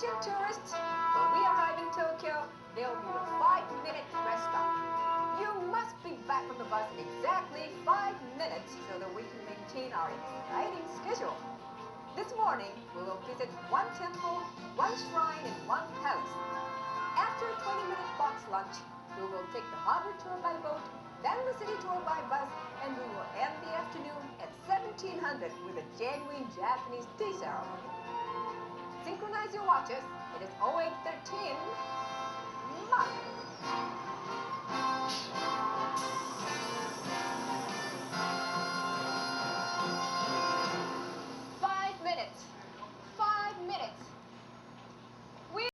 Attention tourists, when we arrive in Tokyo, there will be a 5-minute rest stop. You must be back on the bus in exactly 5 minutes so that we can maintain our exciting schedule. This morning, we will visit one temple, one shrine, and one palace. After a 20-minute box lunch, we will take the harbor tour by boat, then the city tour by bus, and we will end the afternoon at 1700 with a genuine Japanese tea ceremony. Synchronize your watches. It is 08